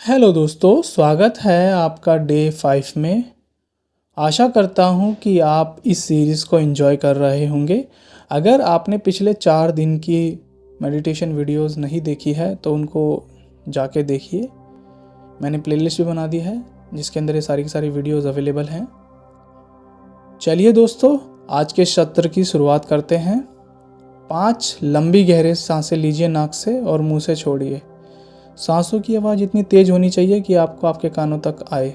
Hello दोस्तों, स्वागत है आपका डे 5 में। आशा करता हूँ कि आप इस सीरीज़ को एंजॉय कर रहे होंगे। अगर आपने पिछले 4 दिन की मेडिटेशन वीडियोस नहीं देखी है तो उनको जाके देखिए। मैंने प्लेलिस्ट भी बना दी है जिसके अंदर ये सारी की सारी वीडियोस अवेलेबल हैं। चलिए दोस्तों, आज के सत्र की शुरुआत करते हैं। 5 लंबी गहरे सांसें लीजिए नाक से और मुंह से छोड़िए। सांसों की आवाज़ इतनी तेज होनी चाहिए कि आपको आपके कानों तक आए।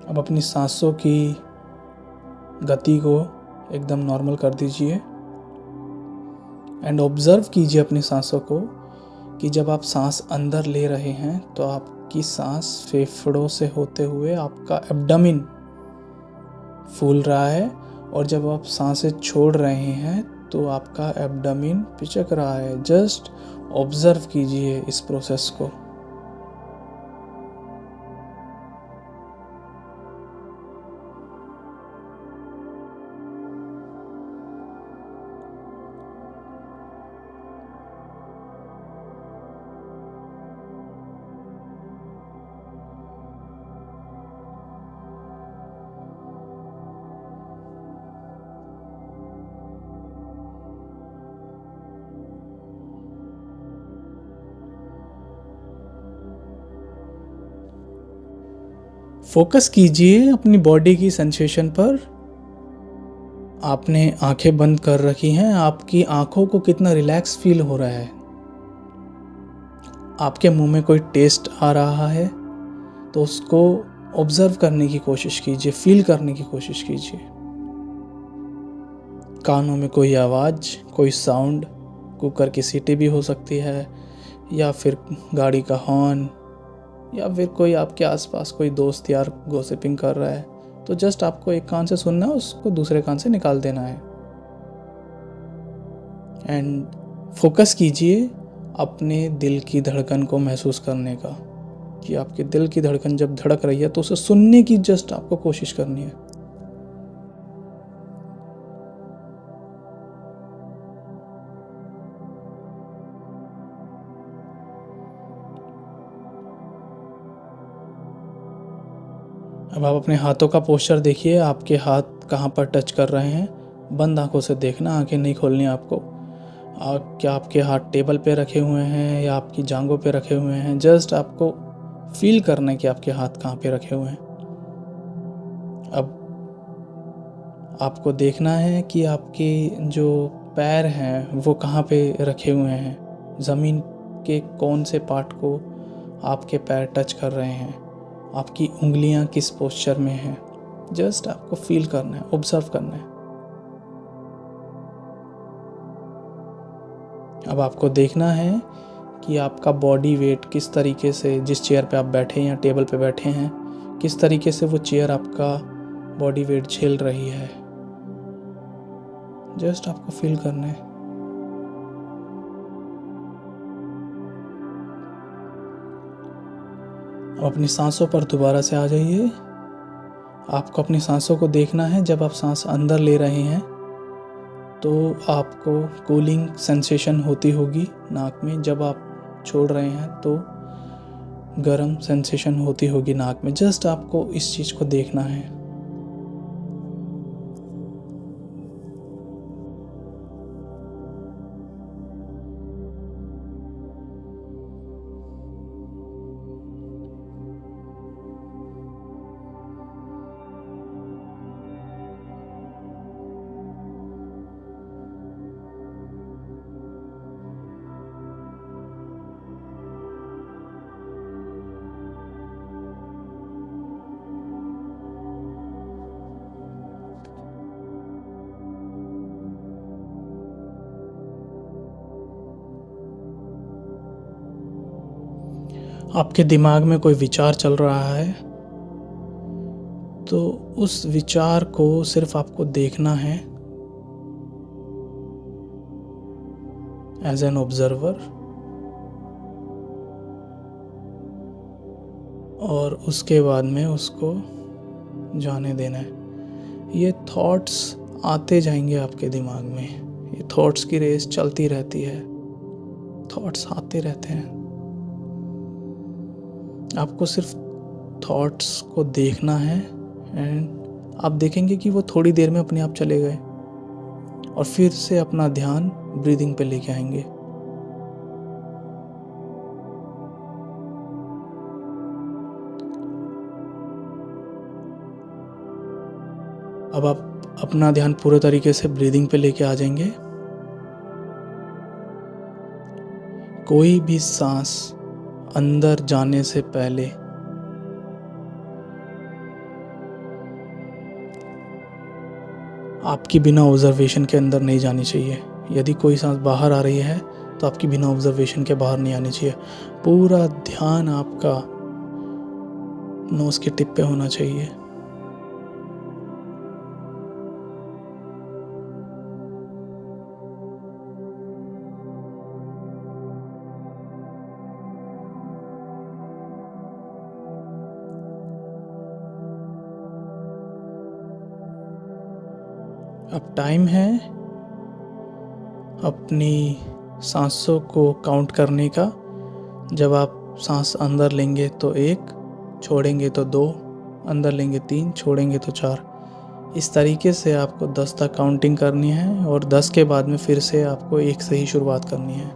अब अपनी सांसों की गति को एकदम नॉर्मल कर दीजिए एंड ऑब्ज़र्व कीजिए अपनी सांसों को कि जब आप सांस अंदर ले रहे हैं तो आपकी सांस फेफड़ों से होते हुए आपका एब्डोमेन फूल रहा है, और जब आप सांसें छोड़ रहे हैं तो आपका एब्डोमेन पिचक रहा है। जस्ट ऑब्ज़र्व कीजिए इस प्रोसेस को। फोकस कीजिए अपनी बॉडी की सेंसेशन पर। आपने आंखें बंद कर रखी हैं, आपकी आंखों को कितना रिलैक्स फील हो रहा है। आपके मुंह में कोई टेस्ट आ रहा है तो उसको ऑब्जर्व करने की कोशिश कीजिए, फील करने की कोशिश कीजिए। कानों में कोई आवाज़, कोई साउंड, कुकर की सीटी भी हो सकती है, या फिर गाड़ी का हॉर्न, या फिर कोई आपके आसपास कोई दोस्त यार गॉसिपिंग कर रहा है, तो जस्ट आपको एक कान से सुनना है, उसको दूसरे कान से निकाल देना है। एंड फोकस कीजिए अपने दिल की धड़कन को महसूस करने का, कि आपके दिल की धड़कन जब धड़क रही है तो उसे सुनने की जस्ट आपको कोशिश करनी है। अब आप अपने हाथों का पोस्चर देखिए, आपके हाथ कहाँ पर टच कर रहे हैं। बंद आंखों से देखना, आंखें नहीं खोलनी आपको। क्या आपके हाथ टेबल पे रखे हुए हैं या आपकी जांघों पे रखे हुए हैं। जस्ट आपको फील करना है कि आपके हाथ कहाँ पे रखे हुए हैं। अब आपको देखना है कि आपके जो पैर हैं वो कहाँ पे रखे हुए हैं, ज़मीन के कौन से पार्ट को आपके पैर टच कर रहे हैं, आपकी उंगलियां किस पोस्चर में हैं। जस्ट आपको फील करना है, ऑब्जर्व करना है। अब आपको देखना है कि आपका बॉडी वेट किस तरीके से, जिस चेयर पे आप बैठे हैं या टेबल पे बैठे हैं, किस तरीके से वो चेयर आपका बॉडी वेट झेल रही है। जस्ट आपको फील करना है। अब अपनी सांसों पर दोबारा से आ जाइए। आपको अपनी सांसों को देखना है। जब आप सांस अंदर ले रहे हैं तो आपको कूलिंग सेंसेशन होती होगी नाक में, जब आप छोड़ रहे हैं तो गर्म सेंसेशन होती होगी नाक में। जस्ट आपको इस चीज़ को देखना है। आपके दिमाग में कोई विचार चल रहा है तो उस विचार को सिर्फ आपको देखना है एज एन ऑब्जर्वर, और उसके बाद में उसको जाने देना है। ये थॉट्स आते जाएंगे आपके दिमाग में, ये थॉट्स की रेस चलती रहती है, थॉट्स आते रहते हैं। आपको सिर्फ थॉट्स को देखना है एंड आप देखेंगे कि वो थोड़ी देर में अपने आप चले गए, और फिर से अपना ध्यान ब्रीदिंग पे लेके आएंगे। अब आप अपना ध्यान पूरे तरीके से ब्रीदिंग पे लेके आ जाएंगे। कोई भी सांस अंदर जाने से पहले आपकी बिना ऑब्जर्वेशन के अंदर नहीं जानी चाहिए। यदि कोई सांस बाहर आ रही है तो आपकी बिना ऑब्जर्वेशन के बाहर नहीं आनी चाहिए। पूरा ध्यान आपका नोज के टिप पे होना चाहिए। अब टाइम है अपनी सांसों को काउंट करने का। जब आप सांस अंदर लेंगे तो 1, छोड़ेंगे तो 2, अंदर लेंगे 3, छोड़ेंगे तो 4। इस तरीके से आपको 10 तक काउंटिंग करनी है, और 10 के बाद में फिर से आपको 1 से ही शुरुआत करनी है।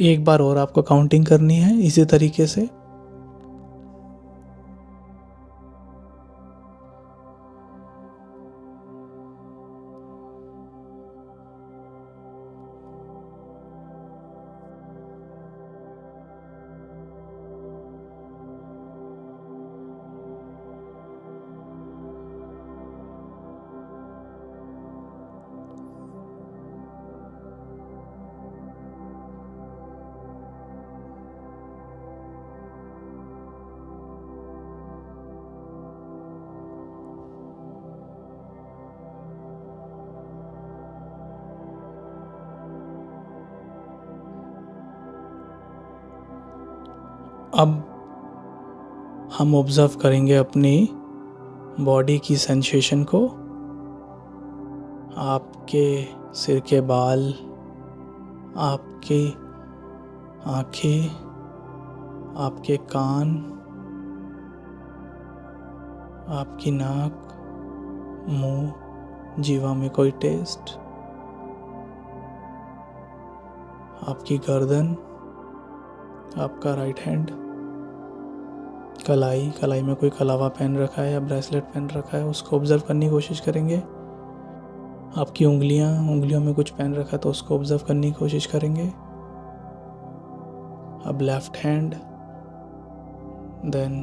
एक बार और आपको काउंटिंग करनी है इसी तरीके से। अब हम ऑब्जर्व करेंगे अपनी बॉडी की सेंसेशन को। आपके सिर के बाल, आपकी आँखें, आपके कान, आपकी नाक, मुंह, जीवा में कोई टेस्ट, आपकी गर्दन, आपका राइट हैंड, कलाई में कोई कलावा पहन रखा है या ब्रेसलेट पहन रखा है, उसको ऑब्जर्व करने की कोशिश करेंगे। आपकी उंगलियों में कुछ पहन रखा है तो उसको ऑब्जर्व करने की कोशिश करेंगे। अब लेफ्ट हैंड, देन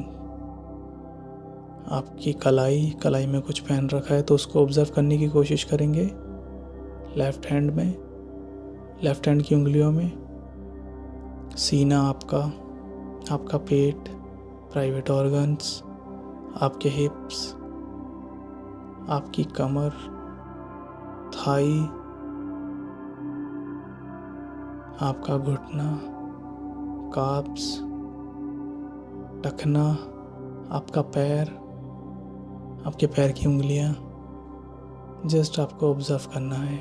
आपकी कलाई में कुछ पहन रखा है तो उसको ऑब्जर्व करने की कोशिश करेंगे। लेफ्ट हैंड की उंगलियों में सीना, आपका पेट, प्राइवेट ऑर्गन्स, आपके हिप्स, आपकी कमर, थाई, आपका घुटना, काप्स, टखना, आपका पैर, आपके पैर की उंगलियां, जस्ट आपको ऑब्जर्व करना है।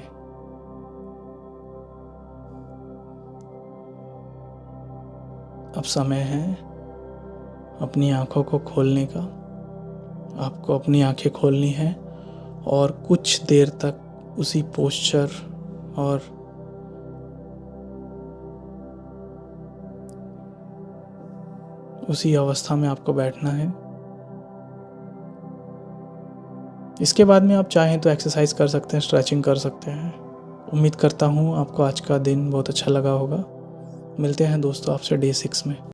अब समय है अपनी आँखों को खोलने का। आपको अपनी आँखें खोलनी है और कुछ देर तक उसी पोस्चर और उसी अवस्था में आपको बैठना है। इसके बाद में आप चाहें तो एक्सरसाइज कर सकते हैं, स्ट्रेचिंग कर सकते हैं। उम्मीद करता हूँ आपको आज का दिन बहुत अच्छा लगा होगा। मिलते हैं दोस्तों आपसे डे 6 में।